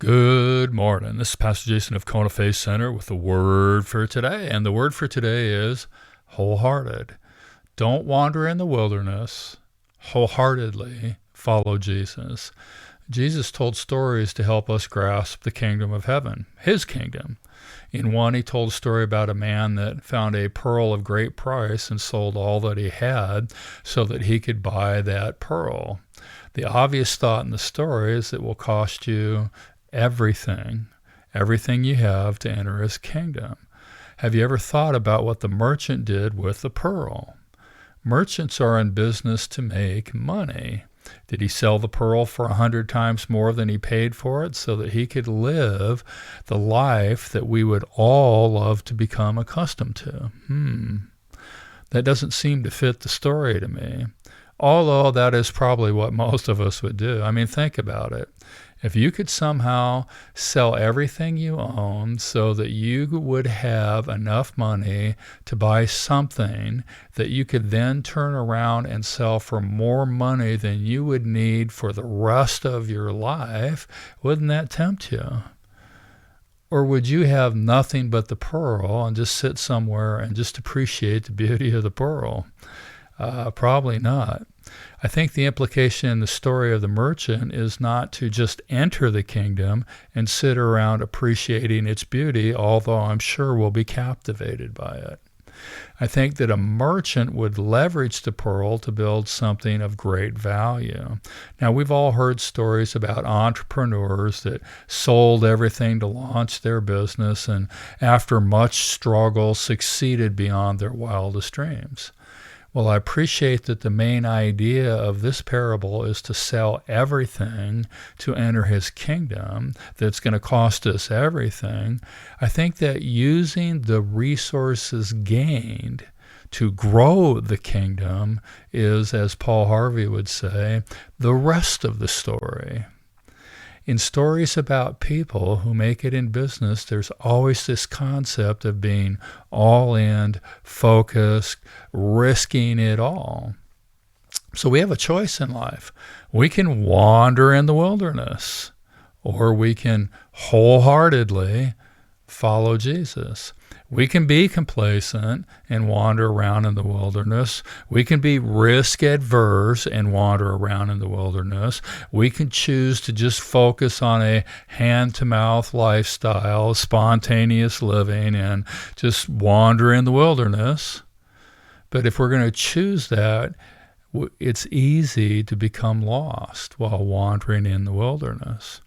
Good morning. This is Pastor Jason of Kona Faith Center with the word for today. And the word for today is wholehearted. Don't wander in the wilderness. Wholeheartedly follow Jesus. Jesus told stories to help us grasp the kingdom of heaven, his kingdom. In one, he told a story about a man that found a pearl of great price and sold all that he had so that he could buy that pearl. The obvious thought in the story is it will cost you everything you have to enter his kingdom. Have you ever thought about what the merchant did with the pearl? Merchants are in business to make money. Did he sell the pearl for 100 times more than he paid for it so that he could live the life that we would all love to become accustomed to? That doesn't seem to fit the story to me. Although that is probably what most of us would do. I mean, think about it. If you could somehow sell everything you own so that you would have enough money to buy something that you could then turn around and sell for more money than you would need for the rest of your life, wouldn't that tempt you? Or would you have nothing but the pearl and just sit somewhere and just appreciate the beauty of the pearl? Probably not. I think the implication in the story of the merchant is not to just enter the kingdom and sit around appreciating its beauty, although I'm sure we'll be captivated by it. I think that a merchant would leverage the pearl to build something of great value. Now, we've all heard stories about entrepreneurs that sold everything to launch their business and after much struggle succeeded beyond their wildest dreams. Well, I appreciate that the main idea of this parable is to sell everything to enter his kingdom that's going to cost us everything. I think that using the resources gained to grow the kingdom is, as Paul Harvey would say, the rest of the story. In stories about people who make it in business, there's always this concept of being all in, focused, risking it all. So we have a choice in life. We can wander in the wilderness, or we can wholeheartedly follow Jesus. We can be complacent and wander around in the wilderness. We can be risk adverse and wander around in the wilderness. We can choose to just focus on a hand-to-mouth lifestyle, spontaneous living, and just wander in the wilderness. But if we're going to choose that, it's easy to become lost while wandering in the wilderness.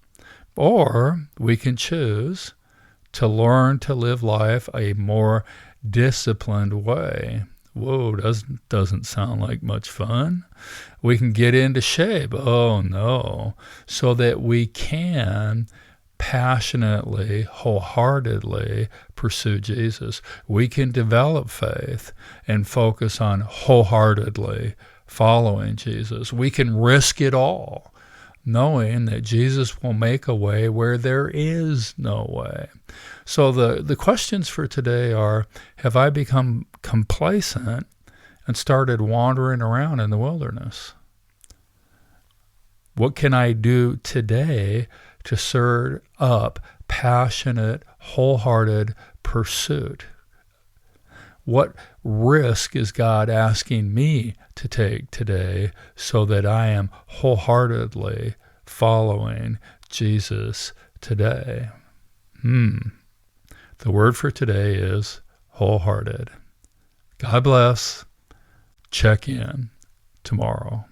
Or we can choose to learn to live life a more disciplined way. Whoa, doesn't sound like much fun. We can get into shape. Oh no. So that we can passionately, wholeheartedly pursue Jesus. We can develop faith and focus on wholeheartedly following Jesus. We can risk it all, knowing that Jesus will make a way where there is no way. So the questions for today are, have I become complacent and started wandering around in the wilderness? What can I do today to stir up passionate, wholehearted pursuit? What risk is God asking me to take today so that I am wholeheartedly following Jesus today? The word for today is wholehearted. God bless. Check in tomorrow.